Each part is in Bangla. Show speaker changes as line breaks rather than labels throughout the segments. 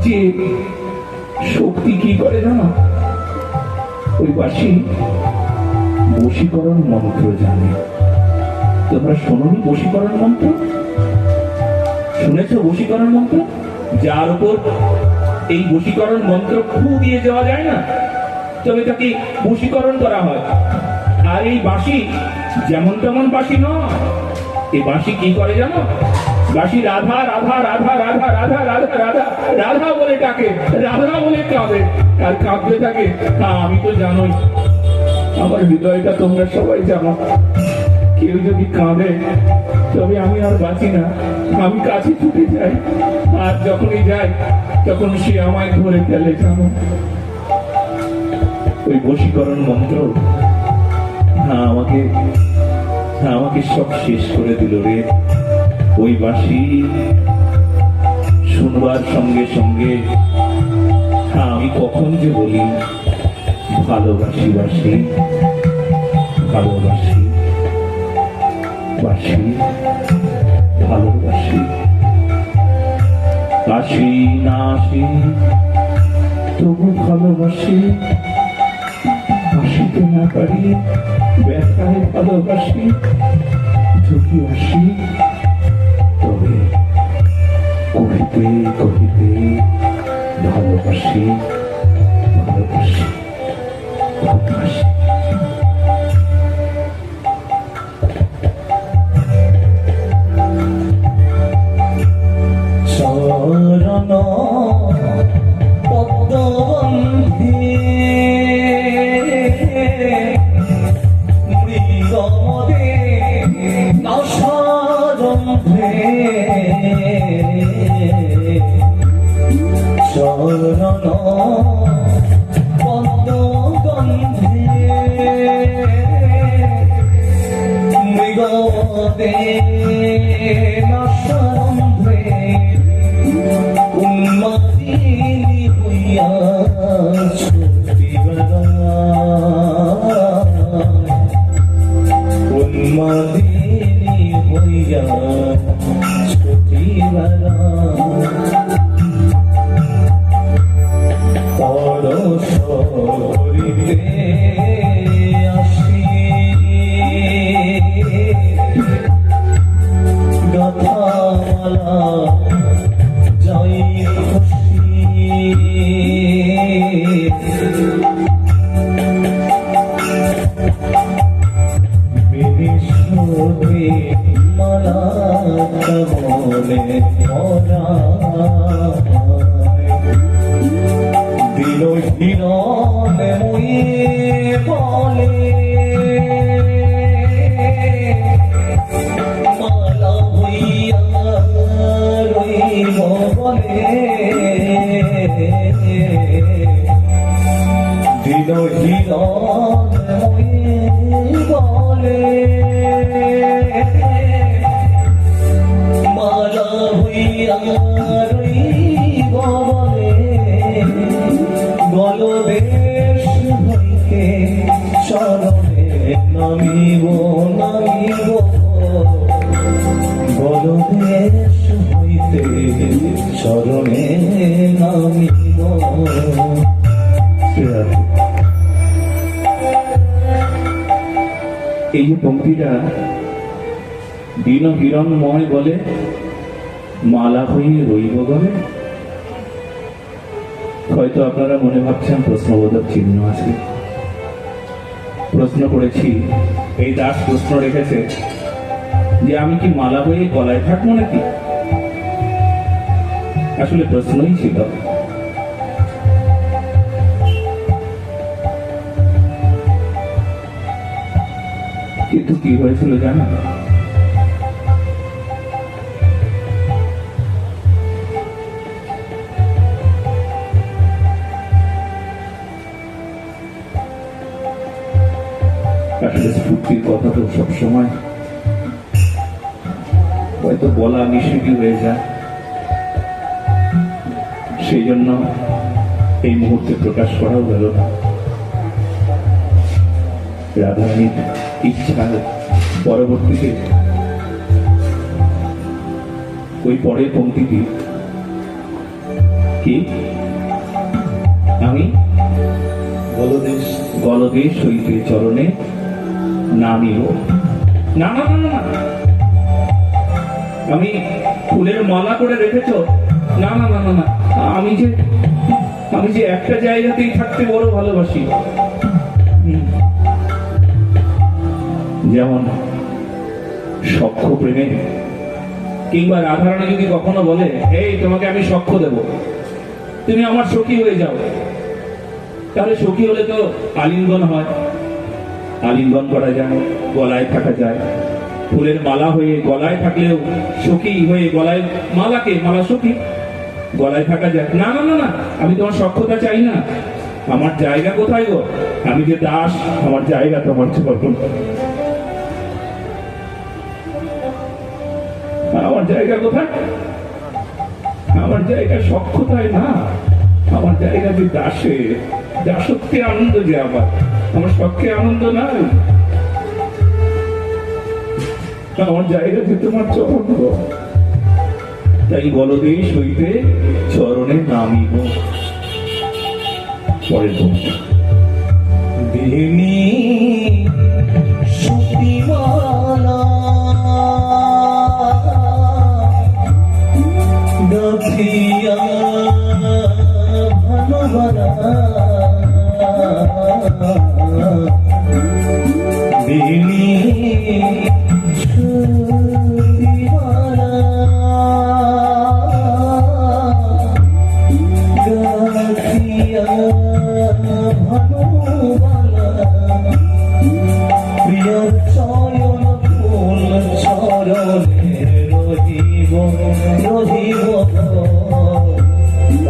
যে শক্তি কি করে জানো? ওই বাসি বশীকরণ মন্ত্র জানে। তোমরা শোনোনি বশীকরণ মন্ত্র? শুনেছো বশীকরণ মন্ত্র? যার উপর এই বশীকরণ মন্ত্র ফু দিয়ে যাওয়া যায় না, তবে তাকে বশীকরণ করা হয়। আর এই বাঁশি যেমন তেমন বাঁশি নয়। এই বাঁশি কি করে জানো? বাঁশি রাধা রাধা রাধা রাধা রাধা রাধা রাধা রাধা বলে ডাকে, রাধা বলে কাঁদে। আর কাঁদতে থাকে। আমি তো জানোই, আমার হৃদয়টা তোমরা সবাই জানো। কেউ যদি কাঁদে তবে আমি আর বাঁচি না, আমি কাছে ছুটে যাই। আর যখনই যাই তখন সে আমায় ধরে ফেলে জানো। ওই বশীকরণ মন্ত্র আমাকে সব শেষ করে দিল রে। ওই বাঁশি শুনবার সঙ্গে সঙ্গে আমি কখন যে বলি ভালোবাসি বাঁশি, ভালোবাসি বাঁশি, ভালোবাসি। আসি না আসি তবু ভালোবাসি, আসিতে না পারি ব্যথায় ভালোবাসি। যদি আসি তবে কহিতে কহিতে ভালোবাসি, ভালোবাসি, ভালোবাসি।
চরণ পদ্মবন্ধে মৃগমদে নশরন্ধে, চরণ পদ্মগন্ধে মৃগমদে নশরন্ধে উন্মাদিনী হইয়া ছুটিবেলা, উন্মাদিনী হইয়া ছুটিবেলা। পরশ করিতে আসি গাথামালা যাই খুশি, বিনিশোধে মালা কমলে মরা, দিল হিরণ মুয়ে বলে মালা হইয়া রইব বলে, দিল হিরণ মুয়ে বলে মালা হইয়া রইব বলে, গলদেশ হইতে চরণে নামিব নামিব, গলদেশ হইতে চরণে নামিব।
এই যে পঙ্ক্তিটা দিন হিরণময় বলে মালা হয়ে রইব গলে, হয়তো আপনারা মনে ভাবছেন প্রশ্নবোধক চিহ্ন আছে। প্রশ্ন করেছি, এই দাস প্রশ্ন রেখেছে যে আমি কি মালা হয়ে গলায় থাকবো নাকি? আসলে প্রশ্নই ছিল। কিন্তু কি হয়েছিল জানো? আসলে স্ফূর্তির কথা তো সবসময় হয়তো বলা নিষেধ হয়ে যায়, সেই জন্য এই মুহূর্তে প্রকাশ করাও গেল না। রাধারানীর ইচ্ছা পরবর্তীতে ওই পরের পঙ্ক্তিটি কি আমি
বলদেশ
গলদেশ হইতে চরণে নামিব। না না না না, আমি ফুলের মালা করে রেখেছ, না না না না না, আমি যে একটা জায়গাতেই থাকতে বড় ভালোবাসি। যেমন সখ্য প্রেমে, কিংবা রাধারানী যদি কখনো বলে, এই তোমাকে আমি সখ্য দেব, তুমি আমার সখী হয়ে যাও, তাহলে সখী হলে তো আলিঙ্গন হয়, আলিঙ্গন করা যায়, গলায় থাকা যায়। ফুলের মালা হয়ে গলায় থাকলেও সখী হয়ে গলায় মালা সখী গলায় থাকা যায়। না না না না, আমি তোমার সখ্যতা চাই না। আমার জায়গা কোথায় গো? আমি যে দাস, আমার জায়গা তোমার চরণ। আমার জায়গা কোথায়? আমার জায়গা সখ্যতায় না, আমার জায়গা যে দাসে, দাসত্বে আনন্দ যে আমার সখ্যে আনন্দ নাই। আমার জায়গা যে তোমার চরণ। তাই বলদেশ হইতে চরণে নামিব। পরের বন্ধু
দিনী সুতিমালা গাথিয়া ভানুবালা দিনী সুতিমালা গাথিয়া ভানুবালা প্রিয়র চয়ন ফুল চরণে রহিব রহিব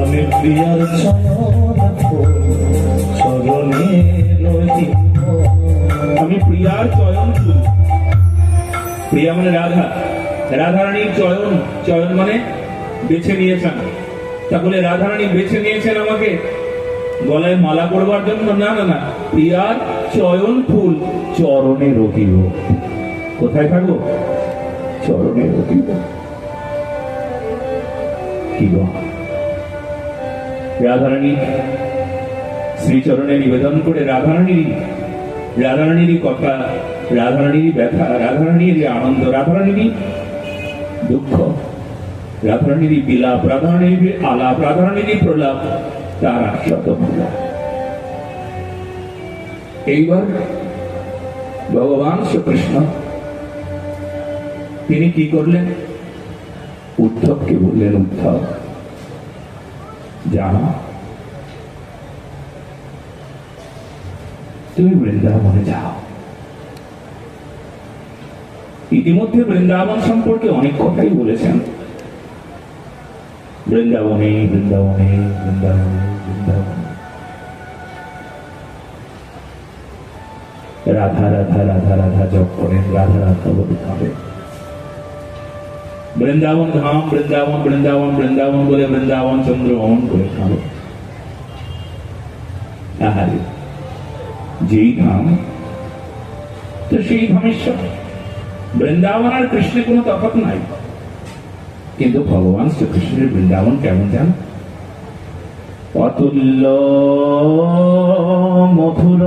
আমি প্রিয়র চয়ন ফুল চরণে রহিব।
আমি প্রিয়ার চয়ন ফুল। প্রিয়া মানে রাধা, রাধারানীর চয়ন, চয়ন মানে বেছে নিয়েছেন। তাহলে রাধারানী বেছে নিয়েছেন আমাকে গলায় মালা করবার জন্য। না না না, প্রিয়ার চয়ন ফুল চরণে রহিব। কোথায় থাকবো? চরণে রহিব। কি গো, রাধারানী শ্রীচরণে নিবেদন করে রাধারানীরই কথা, রাধারানীরই ব্যথা, রাধারানীর আনন্দ, রাধারানীরই দুঃখ, রাধারানীরই বিলাপ, রাধারানীর আলাপ, রাধারানীরই প্রলাপ, তার আস্বাদ হল। এইবার ভগবান শ্রীকৃষ্ণ তিনি কি করলেন? উদ্ধবকে বললেন, উদ্ধব জানো, তুমি বৃন্দাবনে যাও। ইতিমধ্যে বৃন্দাবন সম্পর্কে অনেক কথাই বলেছেন। বৃন্দাবনে বৃন্দাবনে বৃন্দাবনে বৃন্দাবনে রাধা রাধা রাধা রাধা জপ করেন, রাধা রাধা বলে খাবে। বৃন্দাবন ধাম, বৃন্দাবন বৃন্দাবন বৃন্দাবন বলে বৃন্দাবন চন্দ্রমোহন করে খাবে। আহারে, যেই ধাম তো সেই ধামেশ্বর। বৃন্দাবন আর কৃষ্ণের কোনো তফাৎ নাই। কিন্তু ভগবান শ্রীকৃষ্ণের বৃন্দাবন কেমন জান? অতুল্য মধুর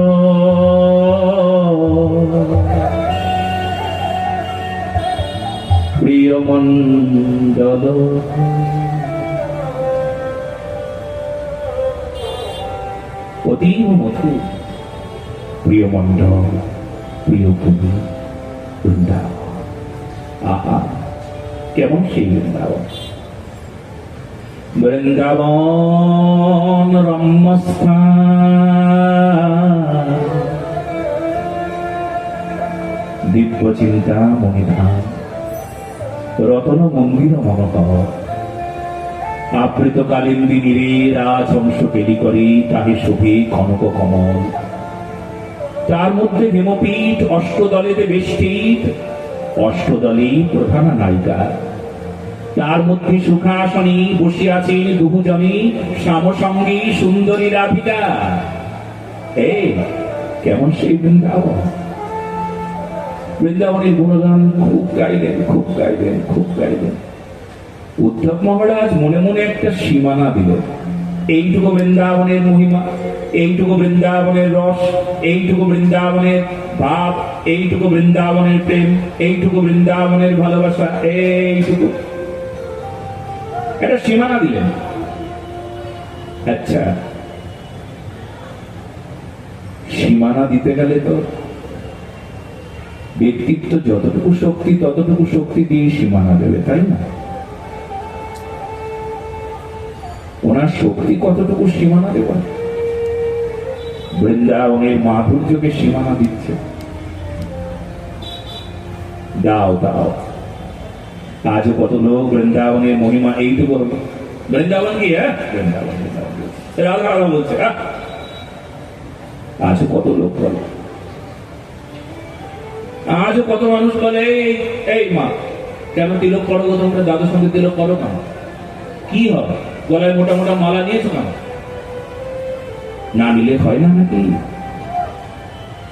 প্রিয় মণ্ডল, অতীব মধুর প্রিয় মণ্ডল, প্রিয় ভূমি বৃন্দাবন। আহা, কেমন সেই বৃন্দাবন! বৃন্দাবন রম্যস্থান, দিব্য চিন্তা মণিধাম, রতন মন্দির মনোহর, আবৃত কালিন্দিনীরে রাজহংস কেলি করে তাহে শোভে কনক কমল। তার মধ্যে হেমপীঠ অষ্টদলেতে বেষ্টিত, অষ্টদলে প্রধানা নায়িকা। তার মধ্যে সুখাসনে বসে আছেন দুজনে শ্যামসঙ্গী সুন্দরী রাধিকা। কেমন সেই বৃন্দাবন! বৃন্দাবনের গুণগান খুব গাইলেন, খুব গাইলেন, খুব গাইলেন। উদ্ধব মহারাজ মনে মনে একটা সীমানা দিল, এইটুকু বৃন্দাবনের মহিমা, এইটুকু বৃন্দাবনের রস, এইটুকু বৃন্দাবনের ভাব, এইটুকু বৃন্দাবনের প্রেম, এইটুকু বৃন্দাবনের ভালোবাসা, এইটুকু একটা সীমানা দিলেন। আচ্ছা, সীমানা দিতে গেলে তো ব্যক্তিত্ব যতটুকু শক্তি ততটুকু শক্তি দিয়ে সীমানা দেবে, তাই না? ওনার শক্তি কতটুকু সীমানা দেব? বৃন্দাবনের মাধুর্যকে সীমানা দিচ্ছে। দাও দাও, আজও কত লোক বৃন্দাবনের মহিমা এইটুকু হবে। বৃন্দাবন কি? বৃন্দাবন রাধা রাধা বলছে। আজও কত লোক বলে, আজও কত মানুষ বলে এই মা কেন তিলক করো গো তোমরা, দাদুর সঙ্গে তিলক করো কেন? কি হবে? গলায় মোটা মোটা মালা নিয়েছো কেন? না নিলে হয় না নাকি?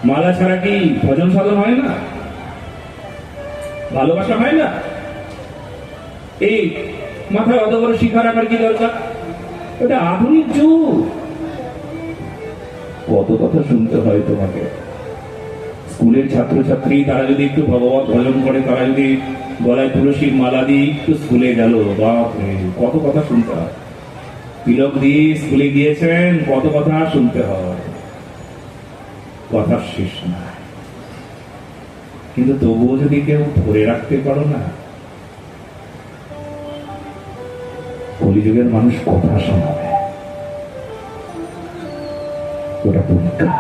মালা ছাড়া কি ভজন সাধন হয় না? ভালোবাসা হয় না? এই মাথায় অত বড় শিখা রাখার কি দরকার? এটা আধুনিক যুগ। কত কথা শুনতে হয় তোমাকে। স্কুলের ছাত্রছাত্রী তারা যদি একটু ভগবত ভজন করে, তারা যদি গলায় তুলসীর মালা দিয়ে একটু স্কুলে গেল, বাপরে কত কথা শুনতে হয়। তিলক দিয়ে স্কুলে গিয়েছেন, কত কথা শুনতে হয়, কথা শেষ না। কিন্তু তবুও যদি কেউ ধরে রাখতে পারো না, কলিযুগের মানুষ কথা শোনাবে। ওটা পরীক্ষা,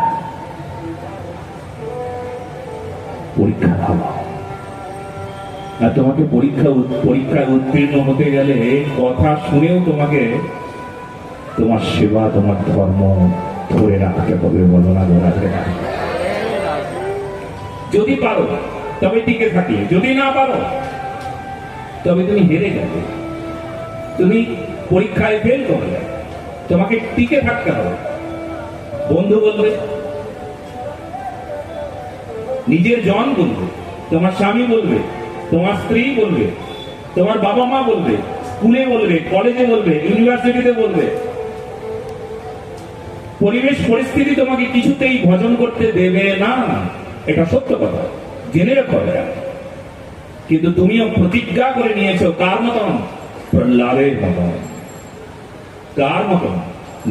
পরীক্ষা ভালো। আর তোমাকে পরীক্ষায় উত্তীর্ণ হতে গেলে কথা শুনেও তোমাকে তোমার সেবা, তোমার ধর্ম ধরে রাখতে হবে। বলো না? যদি পারো তবে টিকে থাকলে, যদি না পারো তবে তুমি হেরে যাবে, তুমি পরীক্ষায় ফেল করবে। তোমাকে টিকে থাকতে হবে। বন্ধু বলবে, নিজের জন বলবে, তোমার স্বামী বলবে, তোমার স্ত্রী বলবে, তোমার বাবা মা বলবে, স্কুলে বলবে, কলেজে বলবে, ইউনিভার্সিটিতে বলবে। পরিবেশ পরিস্থিতি তোমাকে কিছুতেই ভজন করতে দেবে না, এটা সত্য কথা, জেনে রাখো। কিন্তু তুমিও প্রতিজ্ঞা করে নিয়েছো, কার মতন? প্রহ্লাদের মতন। কার মতন?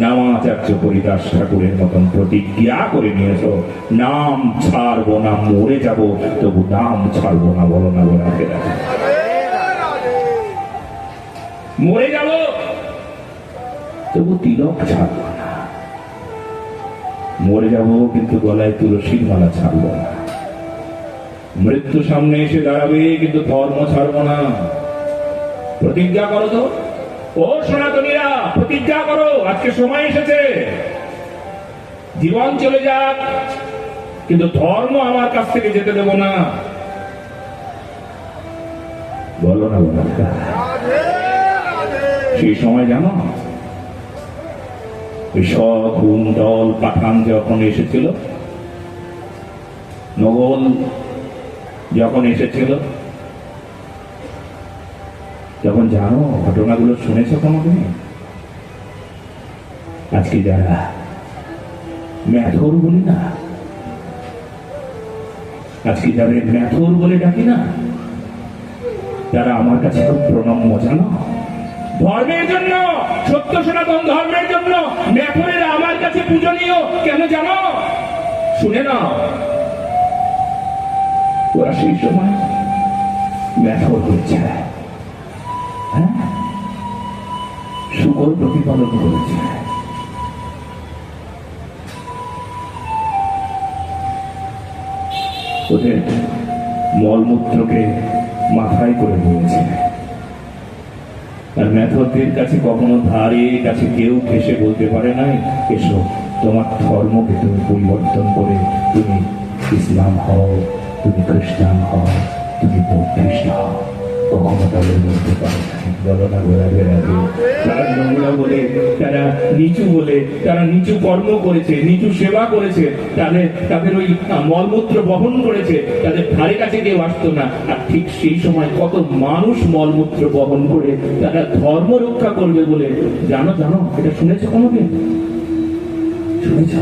নামাচার্য হরিদাস ঠাকুরের মতন প্রতিজ্ঞা করে নিয়েছ, নাম ছাড়বো না, মরে যাব তবু নাম ছাড়বো না। বলো না? মরে যাব তবু তিলক ছাড়বো না, মরে যাব কিন্তু গলায় তুলসীর মালা ছাড়বো না। মৃত্যু সামনে এসে দাঁড়াবে কিন্তু ধর্ম ছাড়বো না। প্রতিজ্ঞা করো তো, ও সনাতনীরা, প্রতিজ্ঞা করো। আজকে সময় এসেছে, জীবন চলে যাক কিন্তু ধর্ম আমার কাছ থেকে যেতে দেব না। বলো না? বলো। সেই সময় জানো, কুন্তল পাঠান যখন এসেছিল, মোগল যখন এসেছিল, যখন জানো ঘটনাগুলো শুনেছ কোনদিন? আজকে যারা ম্যাথর বলি না, আজকে যাদের ম্যাথর বলে ডাকি না, তারা আমার কাছে খুব প্রণম্য। জানো, ধর্মের জন্য, সত্য সনাতন ধর্মের জন্য ম্যাথরেরা আমার কাছে পূজনীয়। কেন জানো? শুনে নাও, ওরা সেই সময় ম্যাথর করছে, শুকর প্রতিপালন করেছে। ওদের মলমূত্রকে মাথায় করে নিয়েছে। আর ম্যাথরদের কাছে কখনো ধারে কাছে কেউ এসে বলতে পারে নাই, এসো তোমার ধর্মকে তুমি পরিবর্তন করে তুমি ইসলাম হও, তুমি খ্রিস্টান হও, তুমি বৌদ্ধিস্ট হও। কখনো তাদের মধ্যে পায় নাই। বলো না গোড়াদের আগে তারা নোংরা বলে, তারা নিচু বলে, তারা নিচু কর্ম করেছে, নিচু সেবা করেছে, তাদের ওই মলমূত্র বহন করেছে, তাদের ধারে কাছে কেউ আসতো না। আর ঠিক সেই সময় কত মানুষ মলমূত্র বহন করে তারা ধর্ম রক্ষা করবে বলে, জানো জানো এটা শুনেছো কোনোদিন? শুনেছ?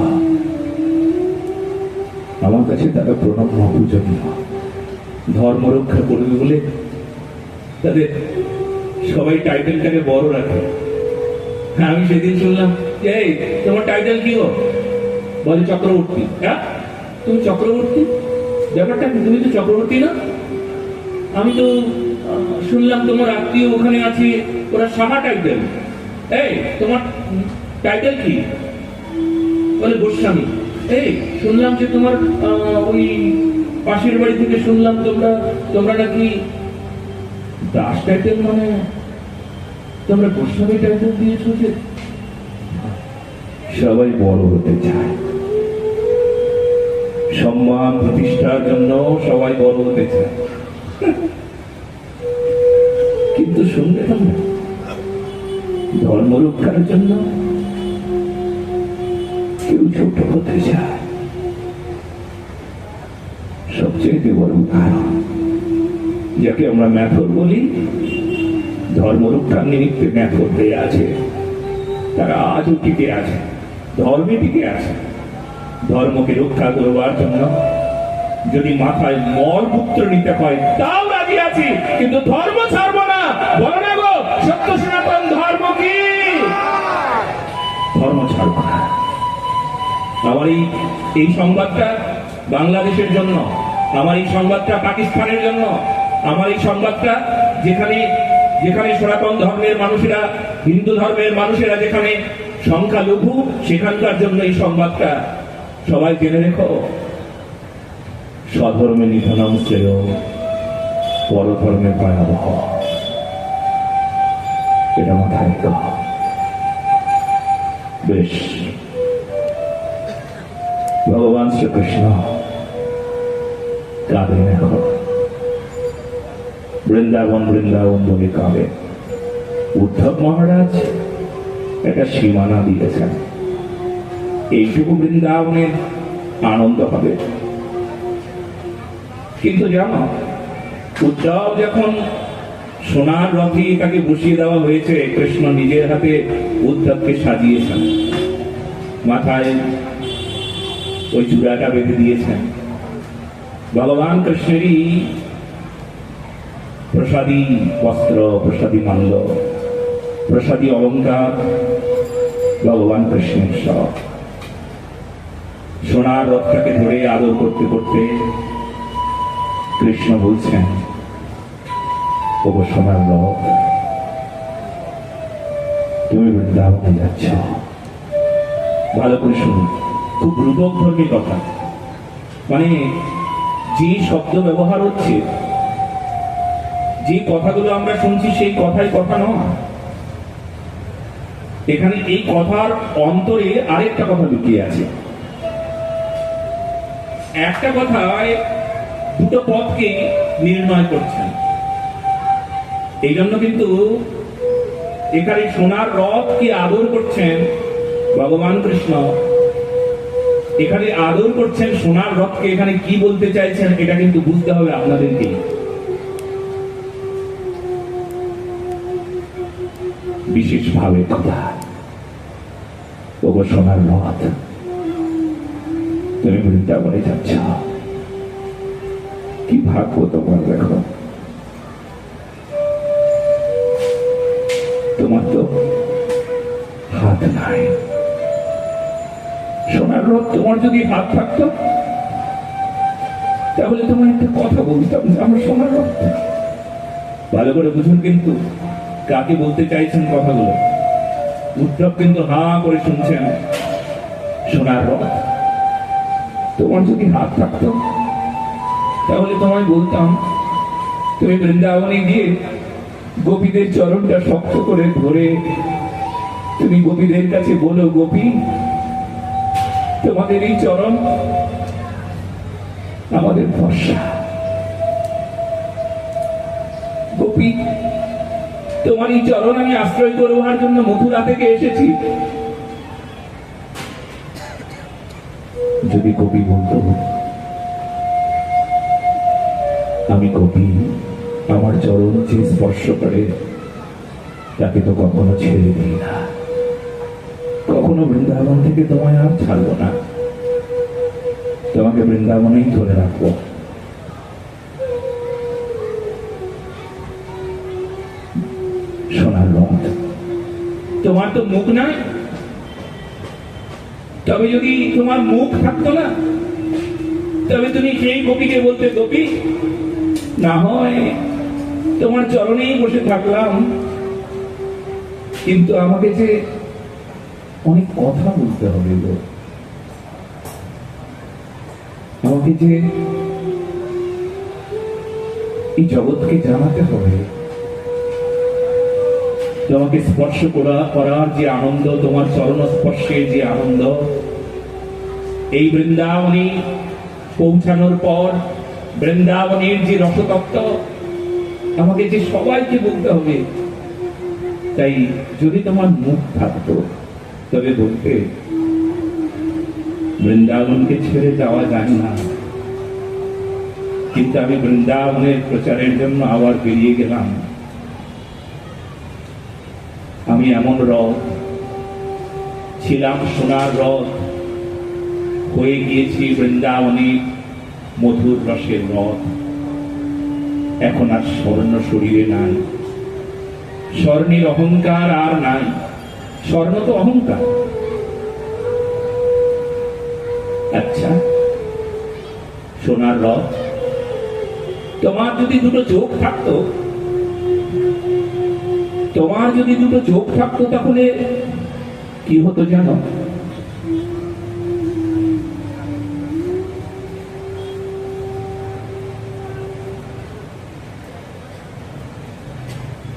আমার কাছে তারা প্রণব পূজনীয়, ধর্ম রক্ষা করবে বলে তাদের সবাই টাইটেলটাকে বড় রাখে। হ্যাঁ, আমি সেদিন শুনলাম, এই তোমার টাইটেল কি গো? বলে চক্রবর্তী। হ্যাঁ, তুমি চক্রবর্তী? ব্যাপারটা কি, তুমি তো চক্রবর্তী না? আমি তো শুনলাম তোমার আত্মীয় ওখানে আছে, ওরা সাহা টাইটেল। এই তোমার টাইটেল কি? বলে গোস্বামী। এই শুনলাম যে তোমার ওই পাশের বাড়ি থেকে শুনলাম তোমরা নাকি দাস টাইটেল, মানে তোমরা গোস্বামী টাইটেল দিয়েছো। যে সবাই বড় হতে চায়, সম্মান প্রতিষ্ঠার জন্য সবাই বড় হতে চায়, কিন্তু শুনলে তোমরা ধর্ম রক্ষার জন্য কেউ ছোট হতে চায়। সবচেয়ে বড় কারণ যাকে আমরা ম্যাথর বলি, ধর্ম রক্ষার নিমিত্তে ম্যাথর হয়ে আছে, তারা আজও টিকে আছে, ধর্মে টিকে আছে। ধর্মকে রক্ষা করবার জন্য যদি মাথায় মলমূত্র নিতে হয় তাও রাজি আছি, কিন্তু ধর্ম ছাড়বো না। বলো না গো, সত্য সনাতন ধর্ম কি? ধর্ম ছাড়বো না। আমার এই সংবাদটা বাংলাদেশের জন্য, আমার এই সংবাদটা পাকিস্তানের জন্য, আমার এই সংবাদটা যেখানে যেখানে সনাতন ধর্মের মানুষেরা, হিন্দু ধর্মের মানুষেরা যেখানে সংখ্যালঘু, সেখানকার জন্য এই সংবাদটা। সবাই জেনে রেখো, স্বধর্মে নিধনম শ্রেয়, পরধর্মে ভয়াবহ। এটা মাথায় রেখো। বেশ, ভগবান শ্রীকৃষ্ণ কাঁদেন এখন, বৃন্দাবন বৃন্দাবন বলে কাঁদে। উদ্ধব মহারাজ একটা সীমানা দিয়েছেন, এইটুকু বৃন্দাবনের আনন্দ হবে। কিন্তু জানো, উদ্ধব যখন সোনার রথে তাকে বসিয়ে দেওয়া হয়েছে, কৃষ্ণ নিজের হাতে উদ্ধবকে সাজিয়েছেন, মাথায় ওই চূড়াটা বেঁধে দিয়েছেন। ভগবান কৃষ্ণেরই প্রসাদী বস্ত্র, প্রসাদী মাল্য, প্রসাদী অলঙ্কার ভগবান কৃষ্ণের সব। সোনার রথটাকে ধরে আদর করতে করতে কৃষ্ণ বলছেন, ওগো সোনার রথ, তুমি বৃন্দাবনে যাচ্ছ। ভালো করে শুনুন, খুব রূপকধর্মী কথা, মানে যে শব্দ ব্যবহার হচ্ছে, যে কথাগুলো আমরা শুনছি, সেই কথাই কথা নয়। এখানে এই কথার অন্তরে আরেকটা কথা লুকিয়ে আছে। একটা কথায় দুটো পথকে নির্ণয় করছেন। এই জন্য কিন্তু এখানে সোনার রথকে আদর করছেন ভগবান কৃষ্ণ, এখানে আদর করছেন সোনার রথকে। এখানে কি বলতে চাইছেন এটা কিন্তু বুঝতে হবে আপনাদেরকে। বিশেষ ভাবে কথা, ওগো সোনার রথ, তুমি বৃন্দাবনে যাচ্ছ। কি ভাগ্য তোমার, দেখো তোমার তো হাত নাই। সোনার রথ, তোমার যদি হাত থাকতো তাহলে তোমার একটা কথা বলতাম, আমার সোনার রথ। ভালো করে বুঝুন কিন্তু কাকে বলতে চাইছেন কথাগুলো। উদ্ধব কিন্তু হা করে শুনছেন। সোনার রথ, তোমার যদি হাত থাকতো তাহলে তোমায় বলতাম, তুমি বৃন্দাবনে গিয়ে গোপীদের চরণটা শক্ত করে ধরে তুমি গোপীদের কাছে বলো, গোপী তোমাদের এই চরণ আমাদের ভরসা। গোপী, তোমার এই চরণ আমি আশ্রয় করবার জন্য মথুরা থেকে এসেছি। যদি গোপী বলতো আমি গোপী, আমার চরণ যে স্পর্শ করে তাকে তো কখনো ছেড়ে দিই না, কখনো বৃন্দাবন থেকে তোমায় আর ছাড়বো না, তোমাকে বৃন্দাবনেই ধরে রাখবো। সোনার রথ, তোমার তো মুখ নাই, তবে যদি তোমার মুখ থাকতো না তবে তুমি সেই গোপীকে বলতে গোপী, না হয় তোমার চরণেই বসে থাকলাম, কিন্তু আমাকে যে অনেক কথা বলতে হবে গো, আমাকে যে এই জগৎকে জানাতে হবে, তোমাকে স্পর্শ করার যে আনন্দ, তোমার চরণ স্পর্শের যে আনন্দ, এই বৃন্দাবনে পৌঁছানোর পর বৃন্দাবনের যে রসতত্ত্ব আমাকে যে সবাইকে বলতে হবে। তাই যদি তোমার মুখ থাকতো তবে বলতে বৃন্দাবনকে ছেড়ে যাওয়া যায় না, কিন্তু আমি বৃন্দাবনের প্রচারের জন্য আবার বেরিয়ে গেলাম। আমি এমন রথ ছিলাম, সোনার রথ হয়ে গিয়েছি বৃন্দাবনে মধুর রসের রথ। এখন আর স্বর্ণ শরীরে নাই, স্বর্ণের অহংকার আর নাই, স্বর্ণ তো অহংকার। আচ্ছা সোনার রথ, তোমার যদি দুটো চোখ থাকতো, তোমার যদি দুটো চোখ থাকতো তাহলে কি হতো জানো?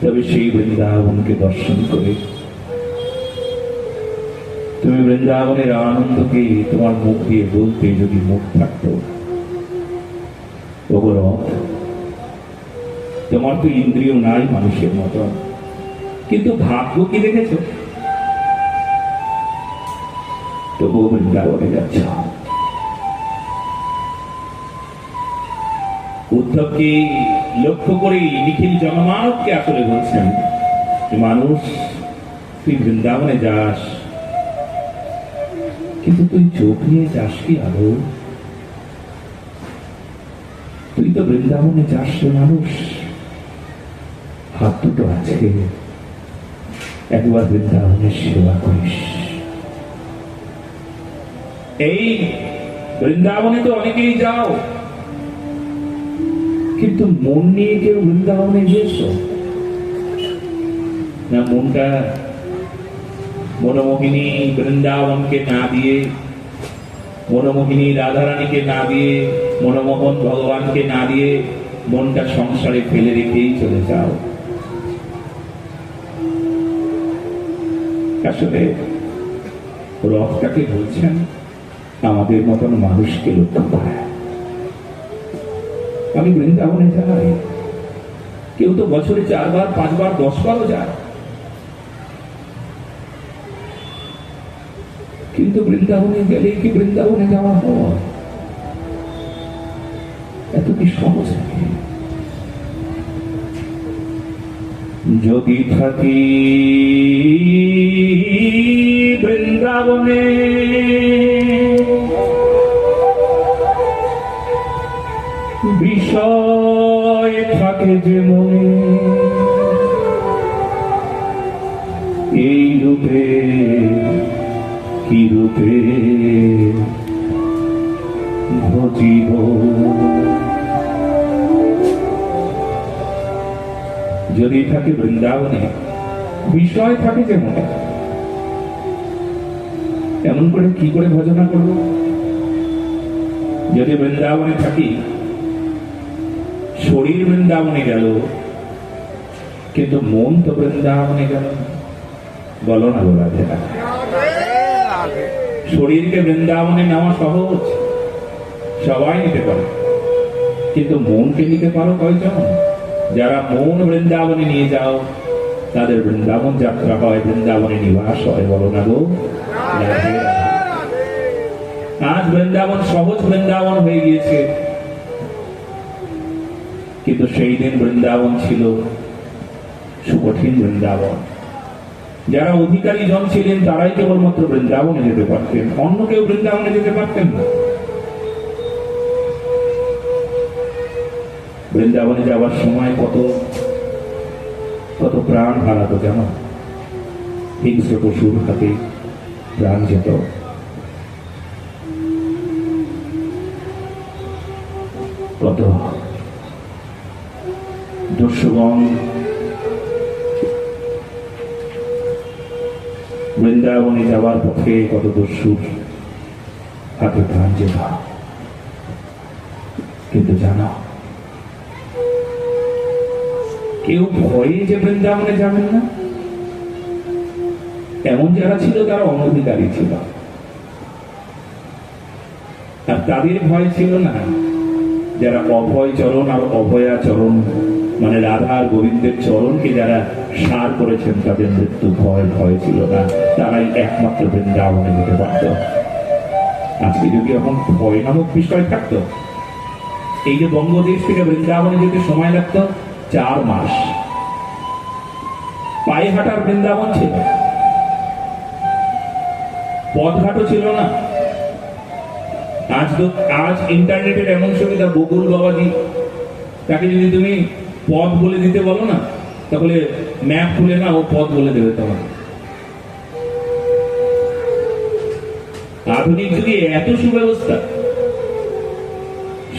তবে সেই বৃন্দাবনকে দর্শন করে তুমি বৃন্দাবনের আনন্দকে তোমার মুখ দিয়ে বলতে যদি মুখ থাকতো, তোমার তো ইন্দ্রিয় নাই মানুষের মতো, কিন্তু ভাগ্য কি দেখেছ? তবুও বৃন্দাবনে যাচ্ছ। উদ্ধবকে লক্ষ্য করে নিখিল জনমানবকে আসলে বলছেন, মানুষ তুই বৃন্দাবনে যাস, কিন্তু তুই চোখ নিয়ে যাস কি আলো? তুই তো বৃন্দাবনে যাস মানুষ, হাত দুটো আছে, একবার বৃন্দাবনের সেবা করিস। এই বৃন্দাবনে তো অনেকেই যাও, কিন্তু মন নিয়ে কেউ বৃন্দাবনে গিয়েছ না? মনটা মনোমোহিনী বৃন্দাবনকে না দিয়ে, মনোমোহিনী রাধারানীকে না দিয়ে, মনমোহন ভগবানকে না দিয়ে মনটা সংসারে ফেলে রেখেই চলে যাও। আসলে রথটাকে বলছেন আমাদের মতন মানুষকে লক্ষ্য করে। আমি বৃন্দাবনে যাই, কেউ তো বছরে 4 বার 5 বার 10 বারও যায়, কিন্তু বৃন্দাবনে গেলে কি বৃন্দাবনে যাওয়া হয়? এত কি সহজ নাকি? যদি থাকি বৃন্দাবনে বিষয় থাকে যে মনে, এই রূপে কি রূপে ভজিব? যদি থাকে বৃন্দাবনে বিষয় থাকে যে মনে, এমন করে কি করে ভজনা করব? যদি বৃন্দাবনে থাকি, শরীর বৃন্দাবনে গেল কিন্তু মন তো বৃন্দাবনে গেল, বলো না বলা যায়? শরীরকে বৃন্দাবনে নেওয়া সহজ, সবাই নিতে পারে, কিন্তু মনকে নিতে পারো কয়জন? যারা মন বৃন্দাবনে নিয়ে যাও তাদের বৃন্দাবন যাত্রা হয়, বৃন্দাবনে নিবাস হয়। বলো না গো রাধে রাধে। আজ বৃন্দাবন সহজ বৃন্দাবন হয়ে গিয়েছে, কিন্তু সেই দিন বৃন্দাবন ছিল সুকঠিন বৃন্দাবন। যারা অধিকারী জন ছিলেন তারাই কেবলমাত্র বৃন্দাবনে যেতে পারতেন, অন্য কেউ বৃন্দাবনে যেতে পারতেন না। বৃন্দাবনে যাওয়ার সময় কত কত প্রাণ হারাতো জানো, হিংস্র পশুর হাতে প্রাণ যেত। কত দস্যুগণ বৃন্দাবনে যাওয়ার পথে কত দস্যুর হাতে প্রাণ যেত। কিন্তু জানো, কেউ ভয়ে যে বৃন্দাবনে যাবেন না, এমন যারা ছিল তারা অনধিকারী ছিল। আর তাদের ভয় ছিল না যারা অভয় চরণ আর অভয়াচরণ, মানে রাধা আর গোবিন্দের চরণকে যারা সার করেছেন, তাদের মৃত্যু ভয় ছিল না, তারাই একমাত্র বৃন্দাবনে যেতে পারত। আজকে যদি এখন ভয় নামক বিষয় থাকতো, এই যে বঙ্গদেশ থেকে বৃন্দাবনে যেতে সময় লাগতো 4 মাস, পায়ে হাঁটার বৃন্দাবন ছিল, পথঘাটও ছিল না। আজ ইন্টারনেটের এমন সুবিধা, বকুল বাবাজি, তাকে যদি তুমি পথ বলে দিতে বলো না, তাহলে ম্যাপ খুলে না ও পথ বলে দেবে তোমার। আধুনিক যুগে এত সুব্যবস্থা,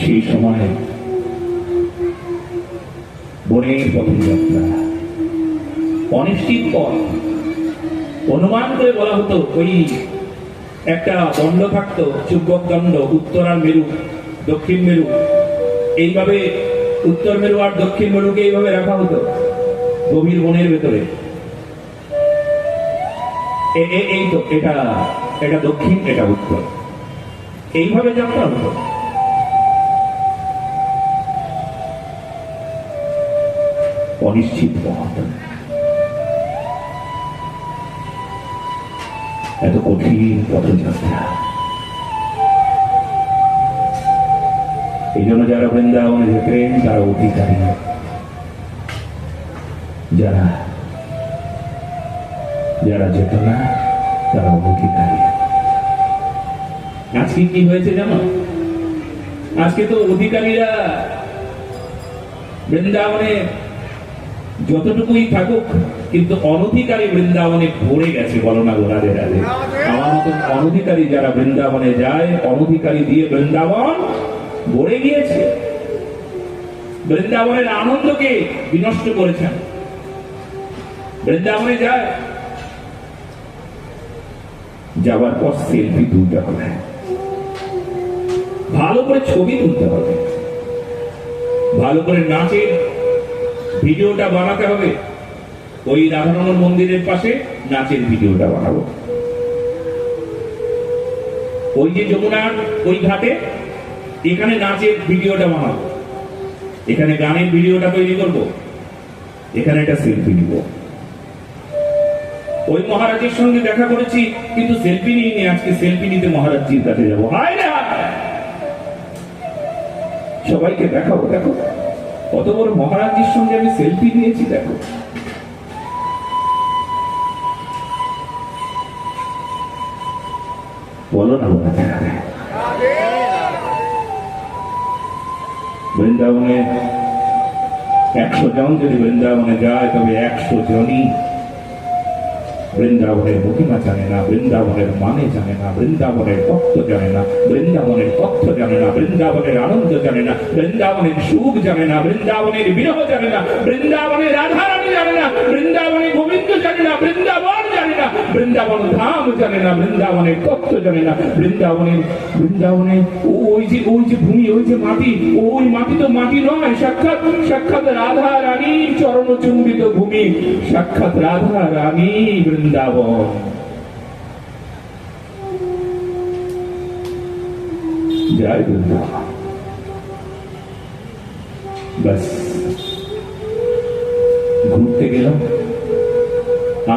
সেই সময় বনের পথযাত্রা, অনিশ্চিত পথ। অনুমান করে বলা হতো ওই একটা দণ্ড থাকতো, চুম্বক দণ্ড, উত্তর আর মেরু, দক্ষিণ মেরু, এইভাবে উত্তর মেরু আর দক্ষিণ মেরুকে এইভাবে রাখা হতো গভীর বনের ভেতরে। এই তো এটা দক্ষিণ, এটা উত্তর, এইভাবে যাত্রা হতো। অনিশ্চিত পথ, এত কঠিন পথযাত্রা। এই জন্য যারা বৃন্দাবনে যেতেন তারা অধিকারী, যারা যেত না তারা অধিকারী। আজকে কি হয়েছে জানো, আজকে তো অধিকারীরা বৃন্দাবনে যতটুকুই থাকুক, কিন্তু অনধিকারী বৃন্দাবনে ভরে গেছে। বলো না গো রাধে রাধে। আমার মতন অনধিকারী যারা বৃন্দাবনে যায়, অনধিকারী দিয়ে বৃন্দাবন ভরে গিয়েছে। বৃন্দাবনের আনন্দকে বিনষ্ট করেছেন। বৃন্দাবনে যায়, যাবার পর সেলফি তুলতে হবে, ভালো করে ছবি তুলতে হবে, ভালো করে নাচের ভিডিওটা বানাতে হবে। ওই রাধারমণ মন্দিরের পাশে নাচের ভিডিওটা বানাবো, ওই যে যমুনার ওই ঘাটে এখানে নাচের ভিডিওটা বানাবো, এখানে গানের ভিডিওটা তৈরি করব, এখানে একটা সেলফি নিব। ওই মহারাজের সঙ্গে দেখা করেছি কিন্তু সেলফি নিয়ে আজকে সেলফি নিতে মহারাজজির কাছে যাবো। হায় রে সবাইকে দেখাবো, দেখো কত বড় মহারাজজির সঙ্গে আমি সেলফি নিয়েছি, দেখো। বলো না বলা বৃন্দাবনে 100 জন যদি বৃন্দাবনে যায়, তবে 100 জনই বৃন্দাবনের মহিমা জানে না, বৃন্দাবনের মানে জানে না, বৃন্দাবনের তত্ত্ব জানে না, বৃন্দাবনের তথ্য জানে না, বৃন্দাবনের আনন্দ জানে না, বৃন্দাবনের সুখ জানে না, বৃন্দাবনের বিরহ জানে না, বৃন্দাবনের রাধারানী জানে না, বৃন্দাবনের গোবিন্দ জানে না, বৃন্দাবন জানে না, বৃন্দাবন ধাম জানে না, বৃন্দাবনের তত্ত্ব জানে না। বৃন্দাবনে ওই যে ভূমি, ওই যে মাটি, ওই মাটি তো মাটি নয়, সাক্ষাৎ রাধা রানীর চরণচুম্বিত ভূমি, সাক্ষাৎ রাধা রানী বৃন্দাবন। জয় বৃন্দাবন। বাস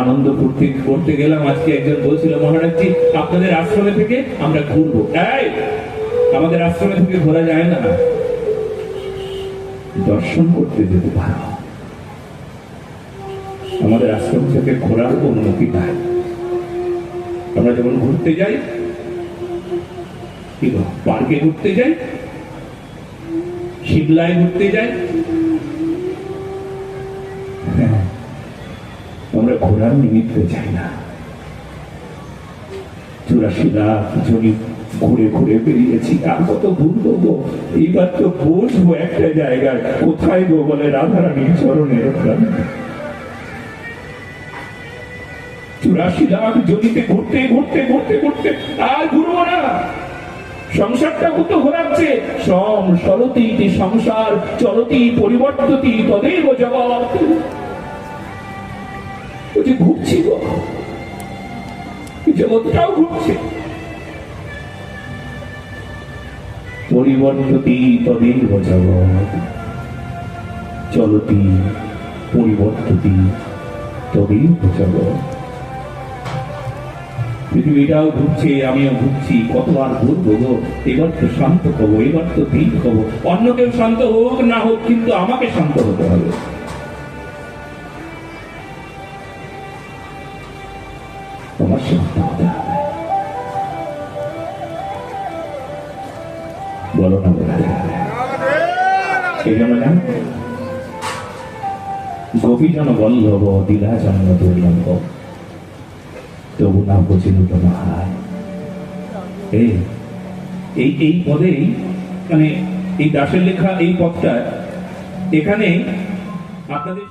আনন্দ ফুর্তি করতে গেলাম। আজকে একজন বলছিল, মহারাজজি আপনাদের আশ্রমে থেকে আমরা ঘুরবো। এই, আমাদের আশ্রমে থেকে ঘোরা যায় না, দর্শন করতে যেতে পারো। আমাদের আশ্রম থেকে ঘোরার অনুমতি নাই। আমরা যখন ঘুরতে যাই, কি গো, পার্কে ঘুরতে যাই, শিমলায় ঘুরতে যাই, হ্যাঁ, আমরা ঘোরার নিমিত্তে যাই না। 84 লাখ জমি ঘুরে ঘুরে বেরিয়েছি, আর কত ঘুরবো গো? এইবার তো বসবো একটা জায়গায়। কোথায় গো? বলে রাধারানীর চরণের ওখানে। 84 লাখ জমিতে ঘুরতে ঘুরতে ঘুরতে ঘুরতে আর ঘুরবো না। সংসারটা কত ঘোরাচ্ছে। সরতি সংসার চলতি পরিবর্ততি তদেব জগৎ। ও যে ঘুরছি গো, জগৎটাও ঘুরছে। পরিবর্ততি তদেব জগৎ, চলতি পরিবর্ততি তদেব জগৎ। পৃথিবীটাও ঘুরছে, আমিও ঘুরছি, কতবার ঘুরবো গো? এবার তো শান্ত হবো, এবার তো দিন হবো। অন্য কেউ শান্ত হোক না হোক, কিন্তু আমাকে শান্ত হতে হবে। তোমার শান্ত হতে হবে। বলো না বলা যাবে। সেই জন্য না, গোপীজন বল্লভ দিলা জন্ম দুর্লভ, তবু না বুঝিল তোমার। এই পদেই, মানে এই দাসের লেখা এই পদটা, এখানে আপনাদের